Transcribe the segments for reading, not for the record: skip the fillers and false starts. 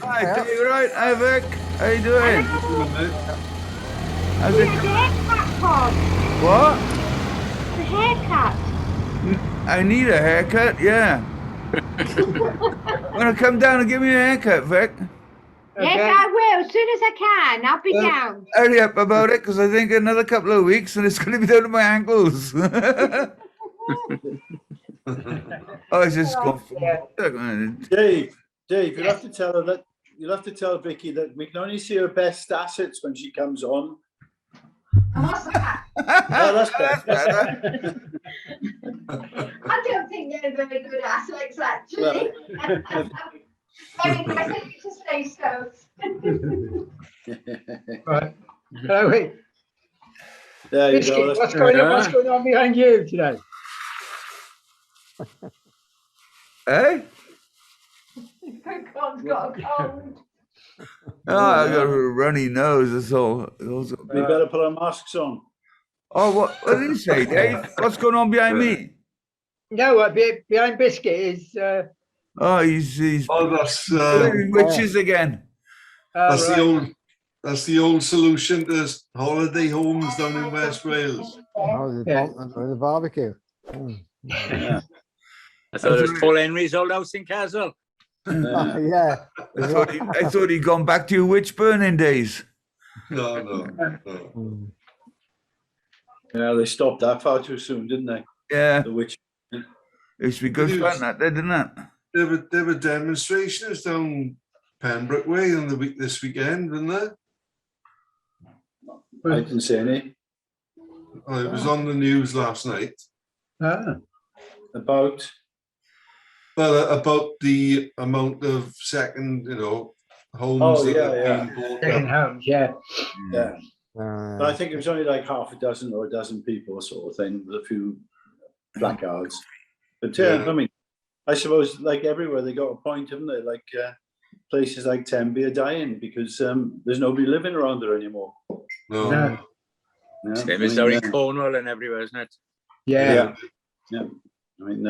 Hi, Dave, right? Hi, Vic. How you doing? How's The it? haircut, Tom. What? The haircut. I need a haircut, yeah. Wanna come down and give me a haircut, Vic? Yes, I will. As soon as I can. I'll be down. Hurry up about it, because I think another couple of weeks and it's going to be down to my ankles. Oh, it's just gone. Dave, you'll have to tell her that you'll have to tell Vicky that we can only see her best assets when she comes on. What's that? Oh, that's better. I don't think they're very good assets, actually. Very nice of you to say so. Right. Hello, Rick. There you go. What's going on behind you today? Hey? God's got a cold. Oh, I got a runny nose, that's all. We better put our masks on. Oh, what did you say, Dave? What's going on behind me? No, behind Biscuit is... Oh, he's that's witches again. that's right. the old solution to holiday homes down in West Wales. Oh, the barbecue. Yeah. I thought it was Paul Henry's old house in Castle. Yeah. I thought he'd gone back to your witch burning days. No. Yeah, they stopped that far too soon, didn't they? Yeah. The witch. It used to be good fun, that did, didn't it? There were demonstrations down Pembroke Way on this weekend, wasn't there? I didn't see any. Oh, it was on the news last night. About The amount of second, homes Oh, that yeah, have yeah. been bought Second up. homes, yeah. yeah. But I think it was only like half a dozen or a dozen people, sort of thing, with a few placards. But Yeah. I mean, I suppose like everywhere they got a point, haven't they? Like places like Tenby are dying because there's nobody living around there anymore. No. No. Yeah, Same as down in Cornwall and everywhere, isn't it? Yeah. I mean,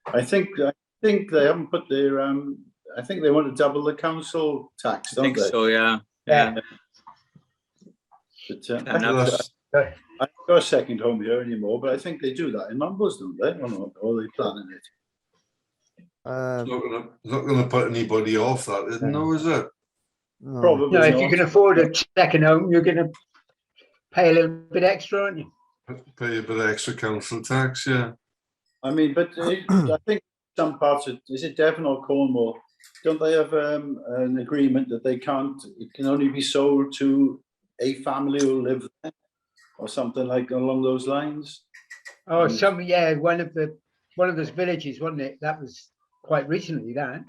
I think they haven't put their. I think they want to double the council tax, I don't think they? so, yeah. Yeah. But, And I that's- haven't got a second home here anymore, but I think they do that in Mumbles, don't they? Or not? Or are they planning it? It's not gonna put anybody off that, is it? No. Probably No, if not. you can afford a second home, you're going to pay a little bit extra, aren't you? Pay a bit of extra council tax, yeah. I mean, but I think some parts of, is it Devon or Cornwall? Don't they have an agreement that it can only be sold to a family who live there, or something like along those lines? Oh, one of those villages, wasn't it? That was quite recently, that.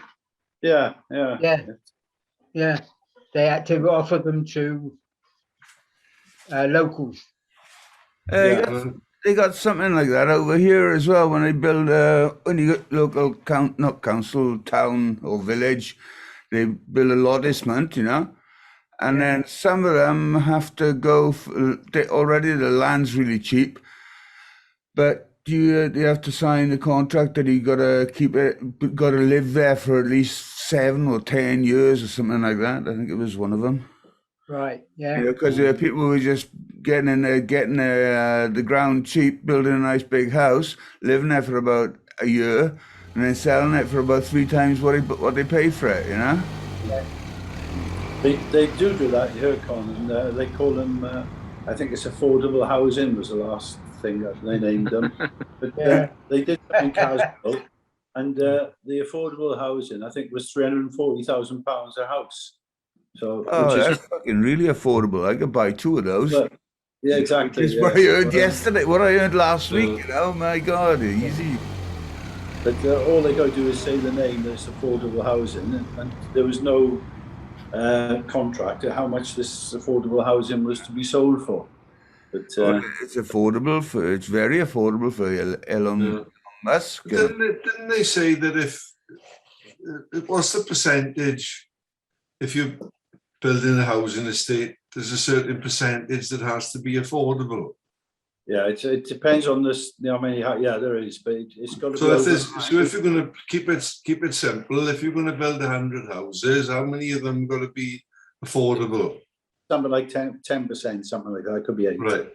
Yeah. Yeah. They had to offer them to locals. They got something like that over here as well. When they build, when you get local not council, town or village, they build a lotissement, and then some of them have to go. Already the land's really cheap, but you have to sign a contract that you got to live there for at least 7 or 10 years or something like that. I think it was one of them. Right, yeah. Because people who were just getting in there, getting the ground cheap, building a nice big house, living there for about a year, and then selling it for about 3 times what they paid for it, Yeah. They do that here, Con, and they call them, I think it's affordable housing was the last thing that they named them. But they did something casual, and the affordable housing, I think, was £340,000 a house. So, Oh, that's fucking really affordable. I could buy 2 of those. Yeah, exactly. It's Yeah. what I heard yesterday, what I heard last week, you know, my God, easy. But all they got to do is say the name, there's affordable housing, and there was no contract at how much this affordable housing was to be sold for. But Well, it's affordable it's very affordable for Elon Musk. Didn't they say that what's the percentage if you're building a housing estate, there's a certain percentage that has to be affordable? yeah, it depends on this. How many? Yeah, there is, but it's got to So be. if you're going to keep it simple, if you're going to build 100 houses, how many of them got to be affordable? Something like 10%, something like that. It could be 8. Right.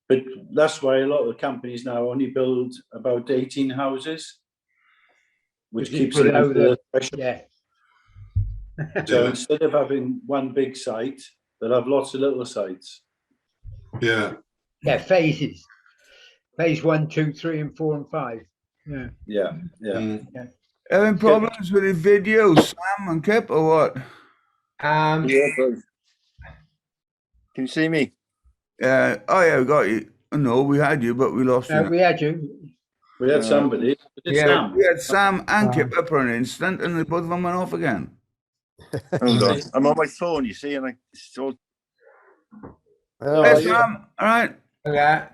But that's why a lot of the companies now only build about 18 houses, which keeps it below under the threshold. Yeah. So Yeah. instead of having one big site, they'll have lots of little sites. Yeah. Yeah, phases. Phase 1, 2, 3, and 4, and 5. Yeah. Yeah, yeah. Mm. Having problems with the video, Sam and Kip, or what? Yeah, both. Can you see me? Oh yeah, we got you. No, we had you, but we lost you. We had you. We had somebody. Yeah, Sam. we had Sam and Kipper for an instant, and both of them went off again. Hold on. I'm on my phone, you see, and it's all. Hey, Sam, all right. Yeah.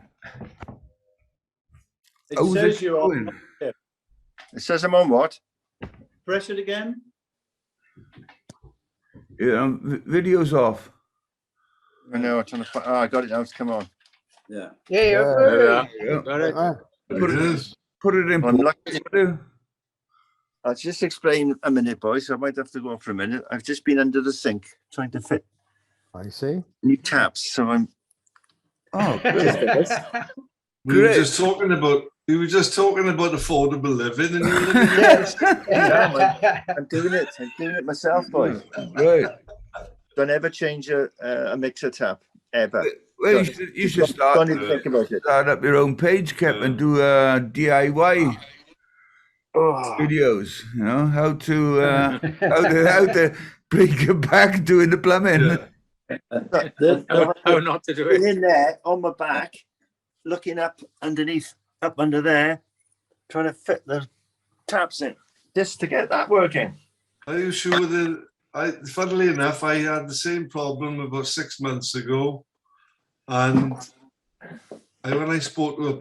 It How's says it you're on. going? It says I'm on what? Press it again. Yeah, video's off. I know. I'm trying to find. Oh, I got it now. It's come on. Yeah. Yeah. Yeah. Got it. Put it in. I'm pause. lucky. I'll just explain a minute, boys. I might have to go on for a minute. I've just been under the sink trying to fit I see. new taps, so I'm. Oh, We were Great. just talking about affordable living, and you were living I'm doing it. I'm doing it myself, boys. right. Don't ever change a mixer tap ever. Well, you should start, Don't even think about it. start up your own page, Kip, and do DIY Oh, videos. You know how to how to break your back doing the plumbing. How not to do it. in there on my back, looking up underneath, up under there, trying to fit the taps in just to get that working. Are you sure that funnily enough, I had the same problem about 6 months ago, and when I spoke to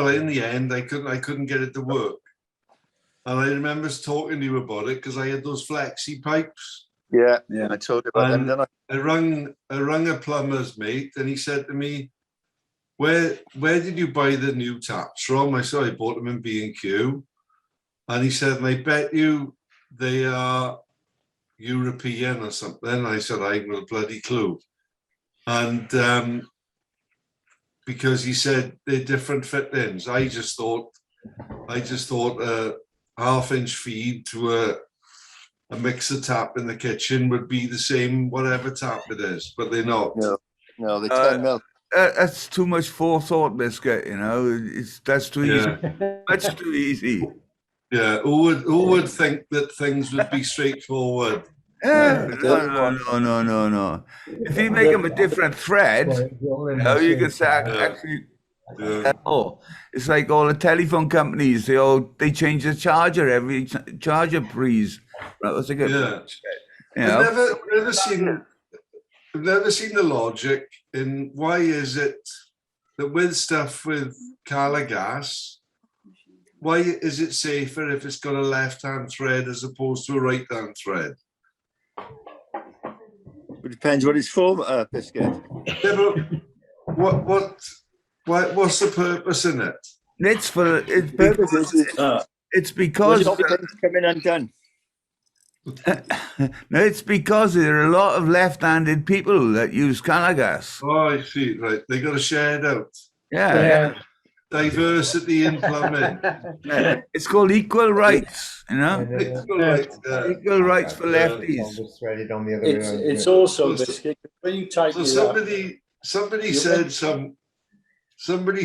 in the end, I couldn't get it to work, and I remember talking to you about it because I had those flexi pipes. Yeah, Yeah. I told you about them. Then I rung a plumber's mate, and he said to me, "Where did you buy the new taps from?" I said, "I bought them in B&Q," and he said, "And I bet you they are European or something." I said, "I haven't got a bloody clue," and because he said they're different fittings, I just thought a half-inch feed to a mixer tap in the kitchen would be the same whatever tap it is, but they're not. no, they 10 mil. That's too much forethought, Biscuit. You know, that's too easy. Yeah, That's too easy. yeah. Who would think that things would be straightforward? Yeah, no. If you make them a different thread, you know, you can say actually. Yeah. Oh, it's like all the telephone companies. They change the charger every charger breeze. That was a good. Yeah. You know? I've never seen the logic in why is it that with stuff with Carla gas, why is it safer if it's got a left-hand thread as opposed to a right-hand thread? It depends what it's for, Biscuit. Yeah, but what's the purpose in it? It's because It's coming undone. no, it's because there are a lot of left-handed people that use Canagas. Oh, I see. Right, they got to share it out. Yeah. Diversity in plumbing. It's called equal rights. You know, equal rights for Yeah. lefties. Threaded on the other It's also Biscuit, when you type So it up, somebody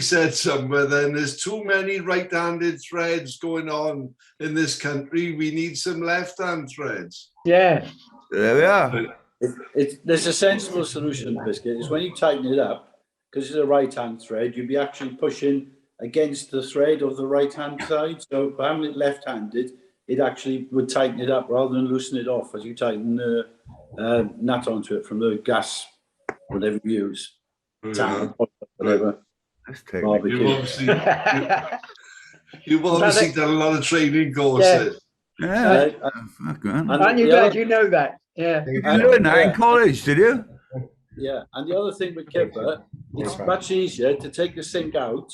said somewhere then there's too many right-handed threads going on in this country. We need some left-hand threads. Yeah. There we are. There's a sensible solution, Biscuit. Is when you tighten it up, because it's a right-hand thread, you'd be actually pushing against the thread of the right-hand side. So by having it left-handed, it actually would tighten it up rather than loosen it off as you tighten the nut onto it from the gas, whatever you use, tan, whatever. Let's take Barbecue. You've obviously done a lot of training courses. Yeah. Fuck, man. Aren't you glad you know that? Yeah. You learned that in college, did you? Yeah, and the other thing with Kipper, it's much easier to take the sink out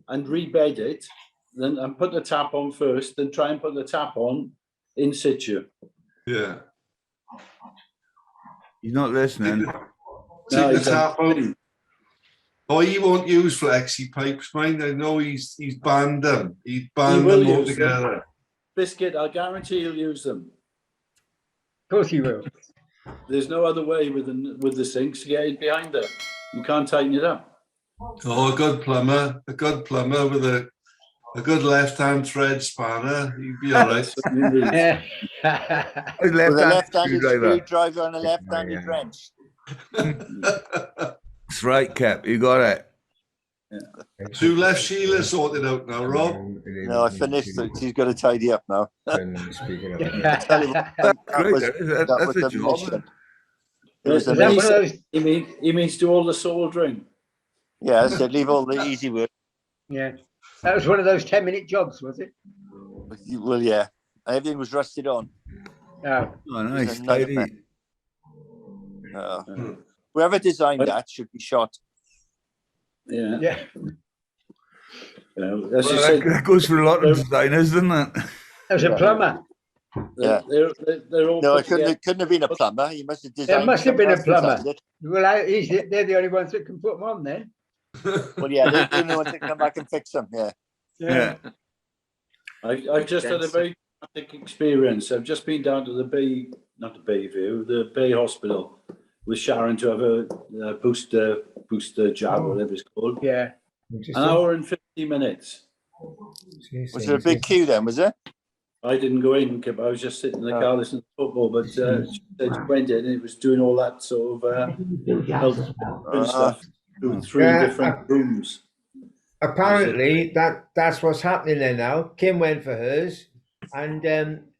and rebed it and put the tap on first than try and put the tap on in situ. Yeah. He's not listening. Take the tap out. Oh, he won't use flexi pipes, mind. I know he's banned them. He's banned them altogether. Biscuit, I guarantee he'll use them. Of course he will. There's no other way with the sinks to get it behind there. You can't tighten it up. Oh, a good plumber with a good left-hand thread spanner. He'd be all right. Yeah. With a left-handed screwdriver and a left-handed wrench. That's right, Cap. You got it. So you left Sheila sorted out now, Rob? No, I finished it. She's got to tidy up now. Great. That That's was a the job. mission. It was Is that one of amazing. those? He means do all the soldering. Yeah, so leave all the easy work. Yeah. That was one of those 10-minute jobs, was it? Well, yeah. Everything was rusted on. No. Oh, nice. a nightmare. Tidy. Whoever designed that should be shot. Yeah. Yeah. As you said, That goes for a lot of designers, doesn't it? That was a plumber. Yeah. they're all No, put it couldn't have been a plumber. He must have designed There must have been a someone else plumber. designed Well, they're the only ones that can put them on there. it. Well, yeah, they're the only ones that come back and fix them. Yeah. Yeah. I've just had a very traumatic experience. I've just been down to the Bay, not the Bayview, the Bay Hospital with Sharon to have a booster jab, whatever it's called. Yeah. An hour and 50 minutes. Was there a big queue then, was there? I didn't go in, I was just sitting in the car listening to football, but she said she went in and it was doing all that sort of health stuff through three different rooms. Apparently, that's what's happening there now. Kim went for hers, and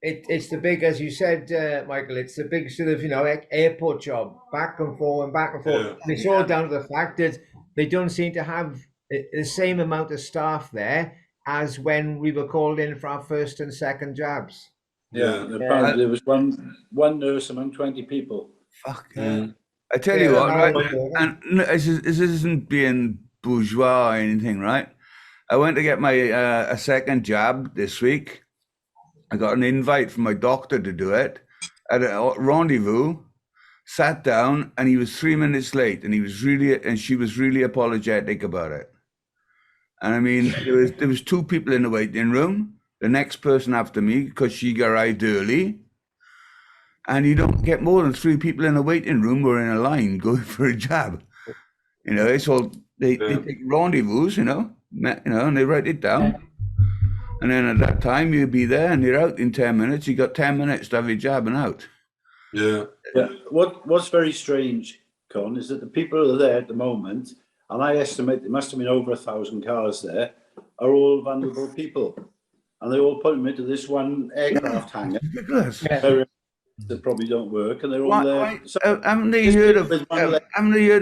it's the big, as you said, Michael. It's the big sort of airport job, back and forth and back and forth. Yeah. And it's all down to the fact that they don't seem to have the same amount of staff there as when we were called in for our first and second jabs. Yeah, apparently there was one nurse among 20 people. Fuck. I tell you what, right? And this isn't being bourgeois or anything, right? I went to get my a second jab this week. I got an invite from my doctor to do it at a rendezvous. Sat down, and he was 3 minutes late, and she was really apologetic about it. And I mean, there was two people in the waiting room. The next person after me, because she arrived early. And you don't get more than 3 people in a waiting room or in a line going for a jab. It's all they take rendezvous, and they write it down. And then at that time you'll be there and you're out in 10 minutes. You got 10 minutes to have your jab and out. Yeah. What's very strange, Con, is that the people who are there at the moment, and I estimate there must have been over 1,000 cars there, are all vulnerable people. And they all put them into this one aircraft hangar. Ridiculous. That probably don't work, and they're all there. Haven't they heard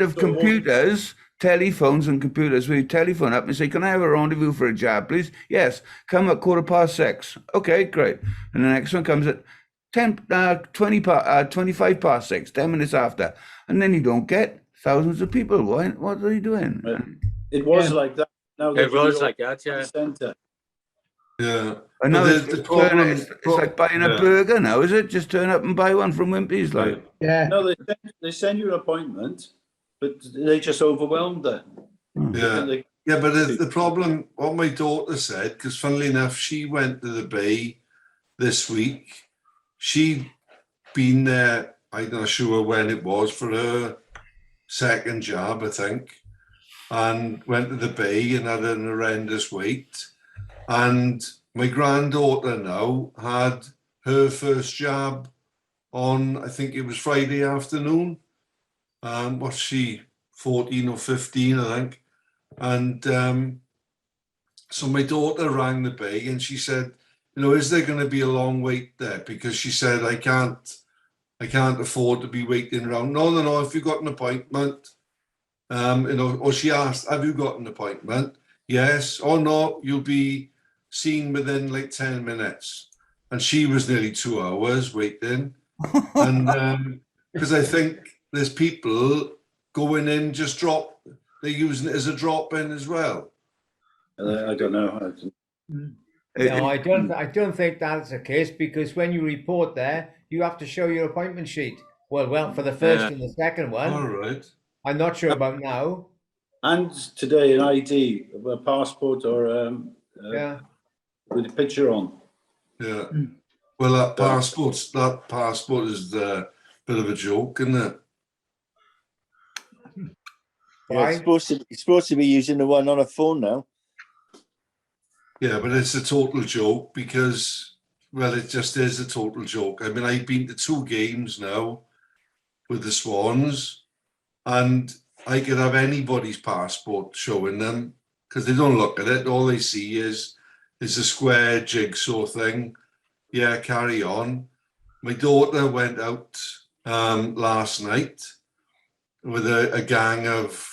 of computers, telephones and computers where you telephone up and say, can I have a rendezvous for a jab, please? Yes, come at 6:15. Okay, great. And the next one comes at 25 past 6, 10 minutes after. And then you don't get thousands of people. What are you doing? It was like that. Now It was like that, yeah. Center. Yeah. And now But it's like buying a burger now, is it? Just turn up and buy one from Wimpy's, like. Yeah. No, they send you an appointment, but they just overwhelmed her. Yeah. Yeah, but the problem, what my daughter said, because funnily enough, she went to the Bay this week. She'd been there, I'm not sure when it was, for her second jab, I think, and went to the Bay and had an horrendous wait. And my granddaughter now had her first jab on, I think it was Friday afternoon. What's she, 14 or 15, I think. And so my daughter rang the bay and she said, you know, is there going to be a long wait there? Because she said, I can't afford to be waiting around. No, if you've got an appointment, you know, or she asked, have you got an appointment? Yes. Oh no, you'll be seen within like 10 minutes. And she was nearly 2 hours waiting. And because I think there's people going in, they're using it as a drop in as well. I don't know. No, I don't think that's the case, because when you report there, you have to show your appointment sheet. Well, for the first and the second one. All right. I'm not sure about now. And today an ID, a passport or with a picture on. Yeah. Well, that passport is a bit of a joke, isn't it? Yeah, it's supposed to be using the one on a phone now. Yeah, but it's a total joke because, well, it just is a total joke. I mean, I've been to 2 games now with the Swans, and I could have anybody's passport showing them because they don't look at it. All they see is a square jigsaw thing. Yeah, carry on. My daughter went out last night with a gang of,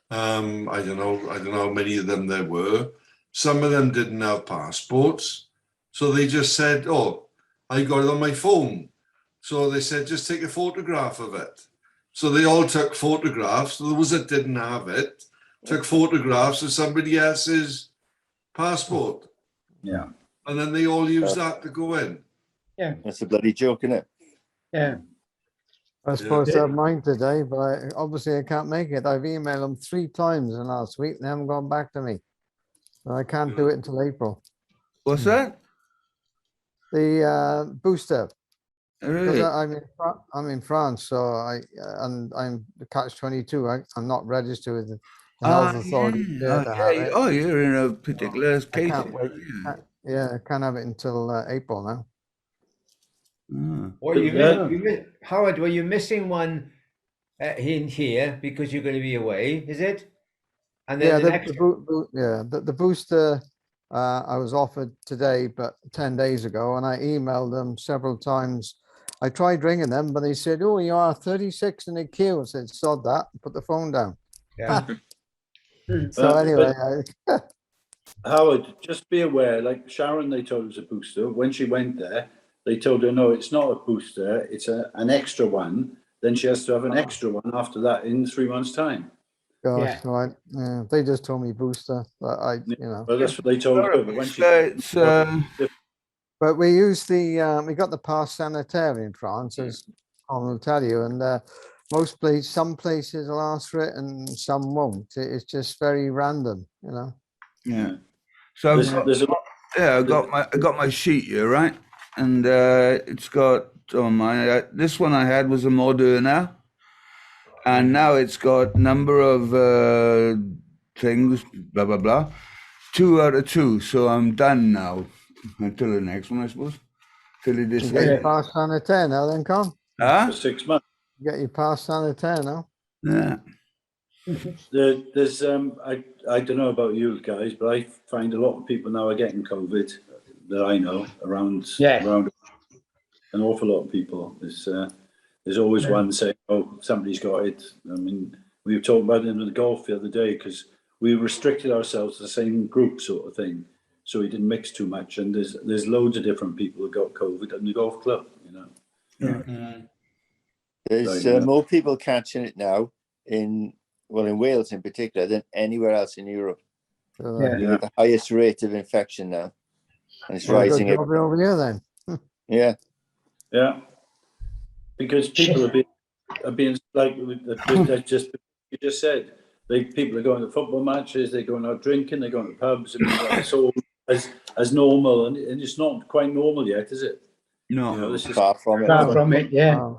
I don't know how many of them there were. Some of them didn't have passports. So they just said, oh, I got it on my phone. So they said, just take a photograph of it. So they all took photographs. Those that didn't have it took photographs of somebody else's passport. Yeah. And then they all used that to go in. Yeah. That's a bloody joke, isn't it? Yeah. I was supposed to have mine today, but obviously I can't make it. I've emailed them 3 times in the last week and they haven't gone back to me. So I can't do it until April. What's that? The booster. Really? I'm in France, so I'm the catch-22. I'm not registered with the health authority there to have it. Oh, you're in a particular case. I can't wait. I can't have it until April now. Well, Howard, were you missing one in here because you're going to be away? Is it? And then the booster I was offered today, but 10 days ago, and I emailed them several times. I tried ringing them, but they said, "Oh, you are 36 in the queue." I said, "Sod that," put the phone down. Yeah. So anyway, Howard, just be aware, like Sharon, they told us a booster. When she went there, they told her, no, it's not a booster, it's an extra one. Then she has to have an extra one after that in 3 months' time. gosh, right. Yeah, they just told me booster, but Well, that's what they told her. But when she, but we use we got the pass sanitaire in France, as I will tell you, and some places will ask for it and some won't. It's just very random, Yeah. So I got my sheet here, right? And it's got on my this one I had was a Moderna, and now it's got number of things, blah blah blah, 2 out of 2. So I'm done now until the next one, I suppose. Till it is. Get your pass sanitaire now, then, Con. for 6 months. Get your pass sanitaire now. Yeah. There's I don't know about you guys, but I find a lot of people now are getting COVID that I know around an awful lot of people. There's always one saying, "Oh, somebody's got it." I mean, we were talking about it in the golf the other day because we restricted ourselves to the same group sort of thing, so we didn't mix too much. And there's loads of different people who got COVID in the golf club. There's more people catching it now in Wales in particular than anywhere else in Europe. With the highest rate of infection now, and it's rising over here then. Yeah, because people are being like just you just said. People are going to football matches, they're going out drinking, they're going to pubs. It's all as normal, and it's not quite normal yet, is it? No, this is far from it. Yeah. Oh,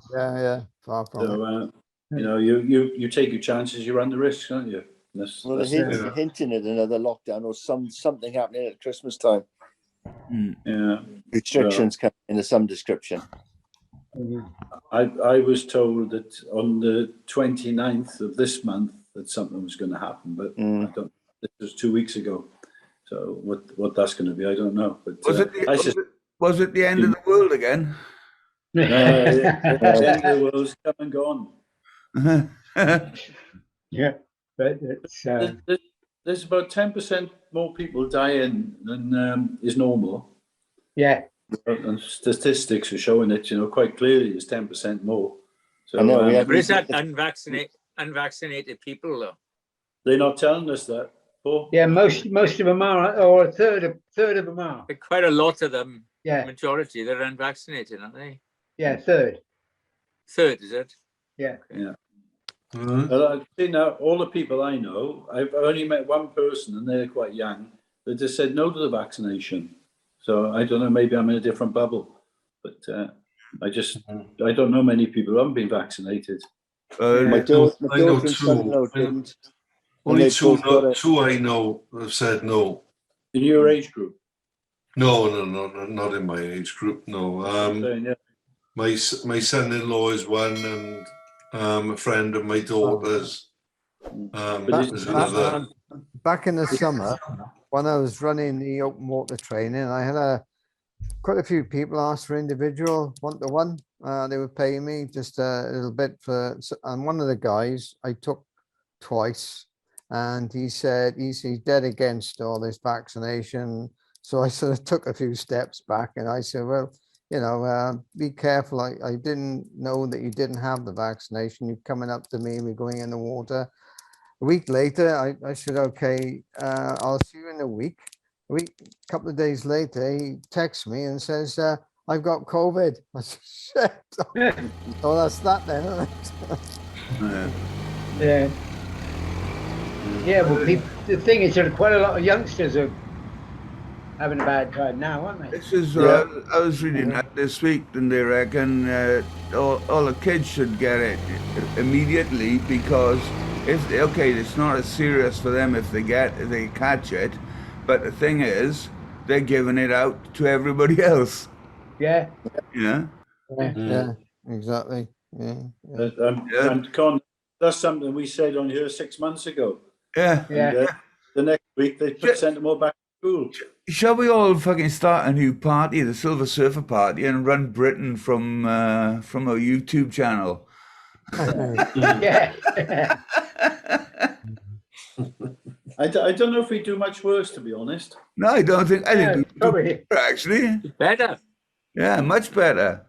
far from it. You take your chances, you run the risk, don't you? They're hinting at another lockdown or something happening at Christmas time. Yeah, restrictions come in of some description. I was told that on the 29th of this month that something was going to happen, but I don't. This was 2 weeks ago. So what that's going to be, I don't know. But was it the end of the world again? The end of the world's come and gone. Yeah, but it's There's about 10% more people dying than is normal. yeah. And statistics are showing it, quite clearly. It's 10% more. So, I know, But is that unvaccinated people though? they're not telling us that. Paul. Yeah, most of them are, or a third of them are. But quite a lot of them, Yeah, majority, they're unvaccinated, aren't they? yeah, third. Third, is it? Yeah. Yeah. I've seen now all the people I know. I've only met one person, and they're quite young. They just said no to the vaccination. So I don't know. Maybe I'm in a different bubble, but I don't know many people who haven't been vaccinated. My daughter and son didn't. Only two I know have said no. In your age group? No, not in my age group. No. My son-in-law is one, and a friend of my daughter's is another. Back in the summer, when I was running the open water training, I had quite a few people ask for individual one-to-one. They were paying me just a little bit for, and one of the guys I took twice, and he said he's dead against all this vaccination. So I sort of took a few steps back, and I said, well, be careful. I didn't know that you didn't have the vaccination. You're coming up to me, we're going in the water. A week later, I said, okay, I'll see you in a week. A couple of days later, he texts me and says, I've got COVID. I said, shit. Oh, that's that then, isn't it? Yeah. Yeah, well, the thing is that quite a lot of youngsters are having a bad time now, aren't they? This is I was reading that this week, and they reckon all the kids should get it immediately, because it's not as serious for them if they catch it, but the thing is they're giving it out to everybody else. Yeah. Yeah, exactly. Yeah. And Con, that's something we said on here 6 months ago. Yeah. And, the next week they sent them all back to school. Shall we all fucking start a new party, the Silver Surfer Party, and run Britain from our YouTube channel? Yeah. I don't know if we do much worse, to be honest. No, I don't think. I think we probably do actually. Better. Yeah, much better.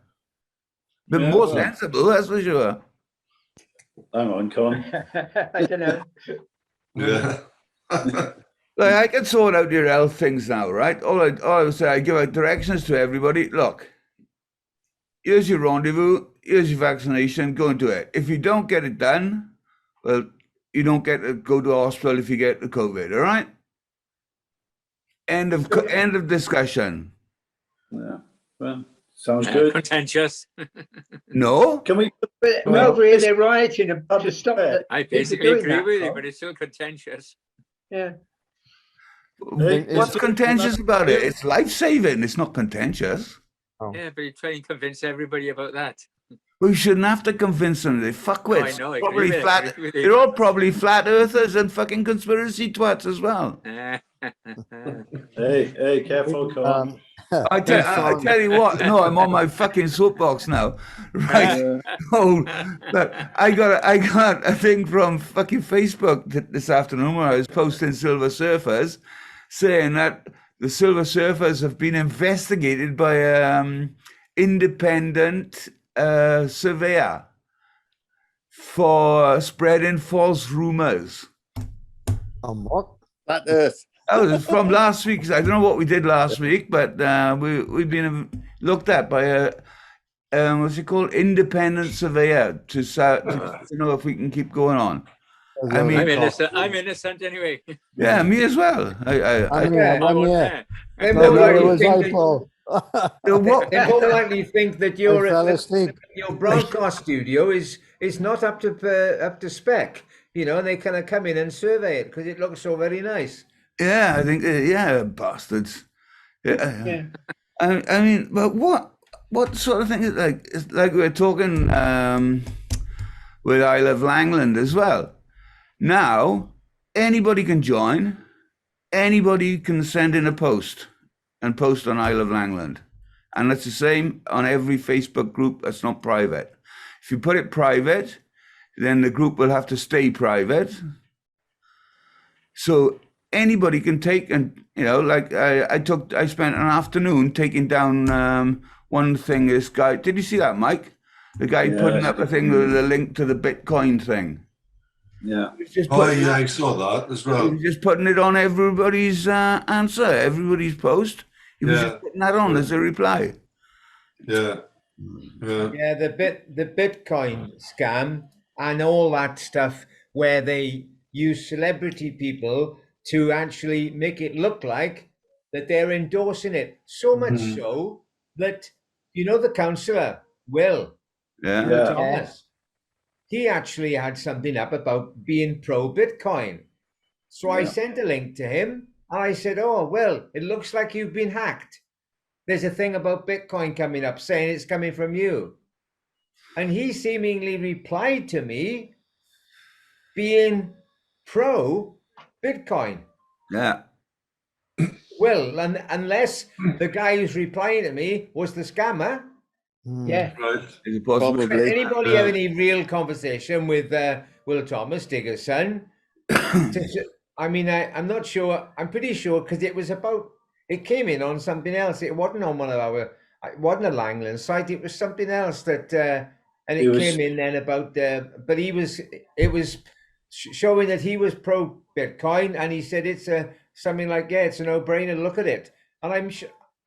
But more sensible, that's for sure. Hang on, Con. I don't know. Yeah. Like, I can sort out your health things now, right? All I would say, I give out directions to everybody. Look, here's your rendezvous. Here's your vaccination. Go and do it. If you don't get it done, well, you don't get to go to hospital if you get the COVID. All right. End of discussion. Yeah. Well, sounds good. Contentious. No. Can we? Over here, they're rioting to stop it. I basically agree with you, but it's still contentious. Yeah. What's contentious about it? It's life-saving. It's not contentious. Yeah, but you try and convince everybody about that. We shouldn't have to convince them. They fuckwits. I know. I agree with you. They're all probably flat earthers and fucking conspiracy twats as well. Hey, careful, Con. I tell you what. No, I'm on my fucking soapbox now, right? Look, I got a thing from fucking Facebook this afternoon where I was posting Silver Surfers, saying that the Silver Surfers have been investigated by independent surveyor for spreading false rumors. What? Flat Earth. That was from last week. I don't know what we did last week, but we've been looked at by a what's it called, independent surveyor to know if we can keep going on. I mean, I'm innocent anyway. Yeah, me as well. I'm here. They're more likely think that your broadcast studio is not up to spec, and they kind of come in and survey it because it looks so very nice. Yeah, I think, bastards. Yeah. I mean, but what? what sort of thing is like? It's like we were talking with Isle of Langland as well. Now anybody can join. Anybody can send in a post and post on Isle of Langland, and it's the same on every Facebook group that's not private. If you put it private, then the group will have to stay private. So anybody can take, and like I spent an afternoon taking down one thing. This guy, did you see that, Mike? The guy putting up a thing with a link to the Bitcoin thing. Yeah. I saw that as well. He was just putting it on everybody's answer, everybody's post. He was just putting that on as a reply. Yeah. Yeah, the Bitcoin scam and all that stuff where they use celebrity people to actually make it look like that they're endorsing it. So much so that, the councillor, Will Thomas, he actually had something up about being pro-Bitcoin. So I sent a link to him and I said, oh, well, it looks like you've been hacked. There's a thing about Bitcoin coming up saying it's coming from you. And he seemingly replied to me being pro-Bitcoin. Yeah. Well, unless the guy who's replying to me was the scammer. Yeah. Right. Probably. Anybody have any real conversation with Will Thomas, Digger's son? I mean, I'm not sure. I'm pretty sure because it came in on something else. It wasn't on it wasn't a Langland site. It was something else that, and it came in then about, but it was showing that he was pro Bitcoin, and he said it's something like, it's a no-brainer. Look at it, and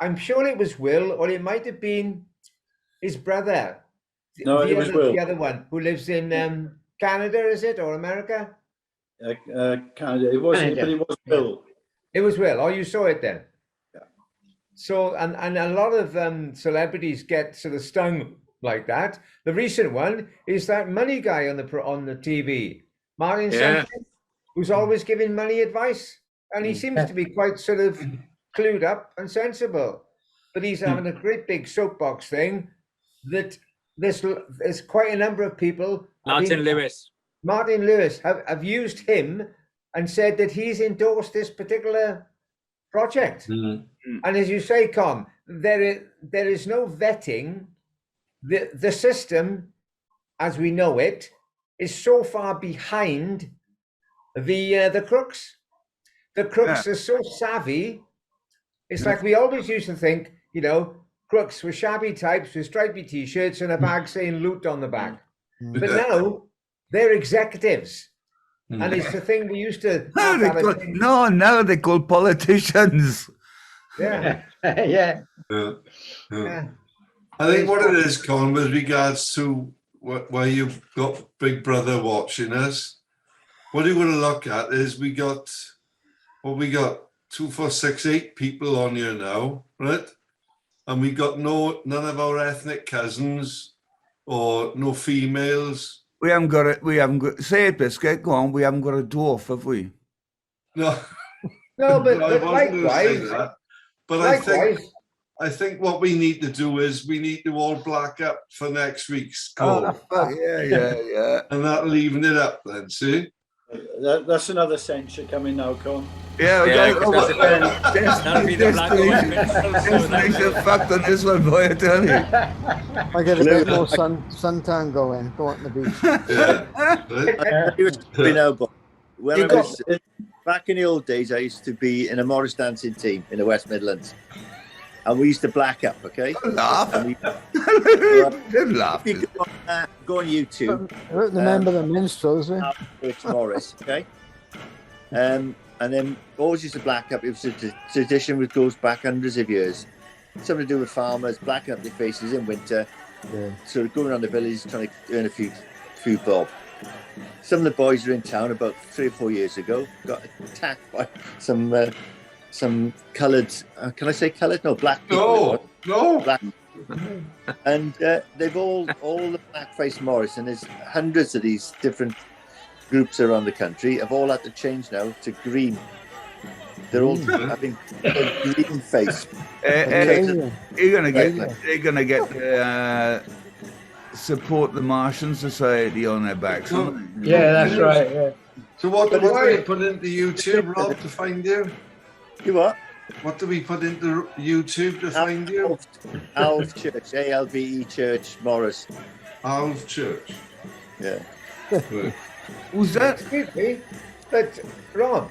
I'm sure it was Will, or it might have been his brother. No, it was Will. The other one who lives in Canada, is it, or America? Canada. It wasn't, but it was Will. It was Will. Oh, you saw it then. Yeah. So, and a lot of celebrities get sort of stung like that. The recent one is that money guy on the TV, Martin Sanchez, who's always giving money advice, and he seems to be quite sort of clued up and sensible. But he's having a great big soapbox thing that there's quite a number of people. Martin Lewis have used him and said that he's endorsed this particular project. And as you say, Con, there is no vetting. The system, as we know it, is so far behind the crooks. The crooks are so savvy. It's like we always used to think, crooks were shabby types with stripy t-shirts and a bag saying loot on the back. But now they're executives. And it's the thing we used to... Now they're called politicians. Yeah. Yeah. I think what it is, Con, with regards to where you've got Big Brother watching us, what you're going to look at is we got 2, 4, 6, 8 people on here now, right? And we got none of our ethnic cousins or no females. We haven't got say it, Biscuit, go on, we haven't got a dwarf, have we? No. No, but likewise. But likewise. I think what we need to do is we need to all black up for next week's call. Yeah. And that'll even it up then, see? That's another censure coming now, Con. That'll be the black fact on this one, boy, I tell you. I get a bit more suntan going. Go on the beach. Back in the old days, I used to be in a Morris dancing team in the West Midlands. And we used to black up, okay? Laugh. If you go on YouTube. Remember the minstrels, Kippers Morris, okay? And then always used to black up. It was a tradition which goes back hundreds of years. Something to do with farmers, blacking up their faces in winter. Yeah. So going around the village trying to earn a few bob. Some of the boys were in town about 3 or 4 years ago, got attacked by some coloured, can I say coloured? No, black people. No. Black. And they've all the blackface Morris, and there's hundreds of these different groups around the country have all had to change now to green. They're all having a green face. Alien. They're gonna get support the Martian Society on their backs. aren't they? Yeah, that's right. Yeah. So what do we put into YouTube, Rob, to find you? You what? What do we put into YouTube to find you? Alv Church, ALVE Church, Morris. Alv Church. Yeah. Right. Who's that? Excuse me, but Rob,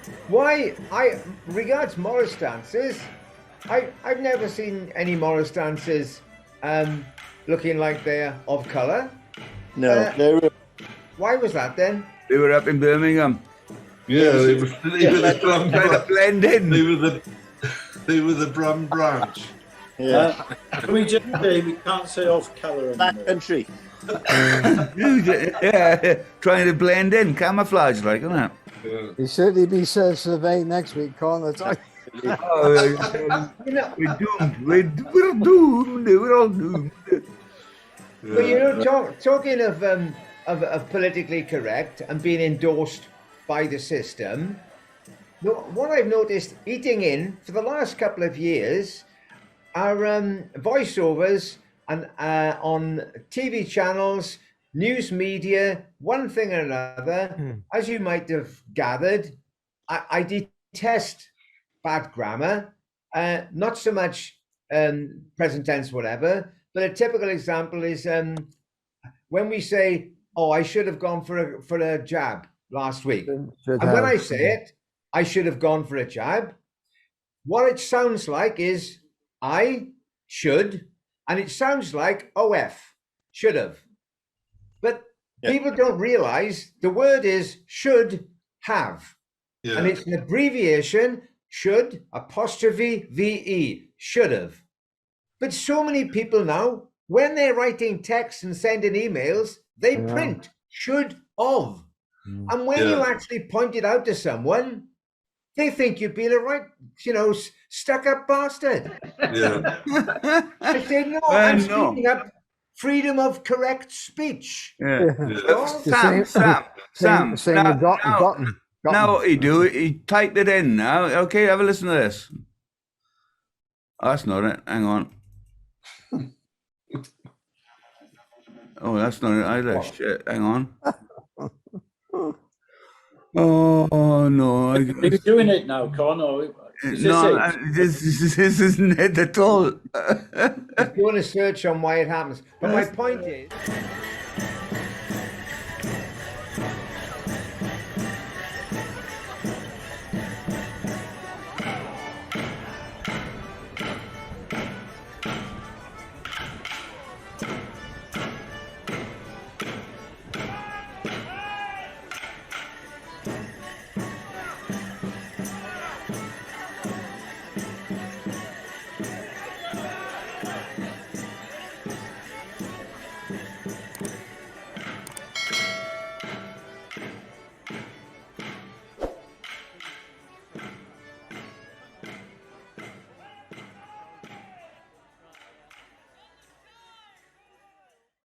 regards Morris dances, I've never seen any Morris dances looking like they're of colour. No, they're Why was that then? They were up in Birmingham. Yeah, they were the Brum Trying to blend in. They were the Brum branch. yeah. We just say we can't say off colour Black anymore. country. Yeah, trying to blend in, camouflage, like, isn't it? Yeah. He certainly be surveyed next week, Con. That's all. Oh, we're doomed. We're doomed. We're all doomed. But you know, talking of politically correct and being endorsed by the system, what I've noticed eating in for the last couple of years are voiceovers and on TV channels, news media, one thing or another. As you might have gathered, I detest bad grammar, not so much present tense, whatever. But a typical example is when we say, "Oh, I should have gone for a jab last week," and when I say it, I should have gone for a jab. What it sounds like is I should, and it sounds like OF, should have. But people don't realize the word is should have. Yeah. And it's an abbreviation, should, apostrophe, VE, should have. But so many people now, when they're writing texts and sending emails, they print should of. And when you actually point it out to someone, they think you've been a right, stuck-up bastard. Yeah. I say, no, I'm speaking up freedom of correct speech. Yeah. The Sam. same with Dotton. Now what he do, he typed it in now. Okay, have a listen to this. Oh, that's not it. Hang on. Oh, that's not it either. Shit, hang on. Oh, no. Are you doing it now, Con? Or is This isn't it at all. If you want to search on why it happens. But my point is,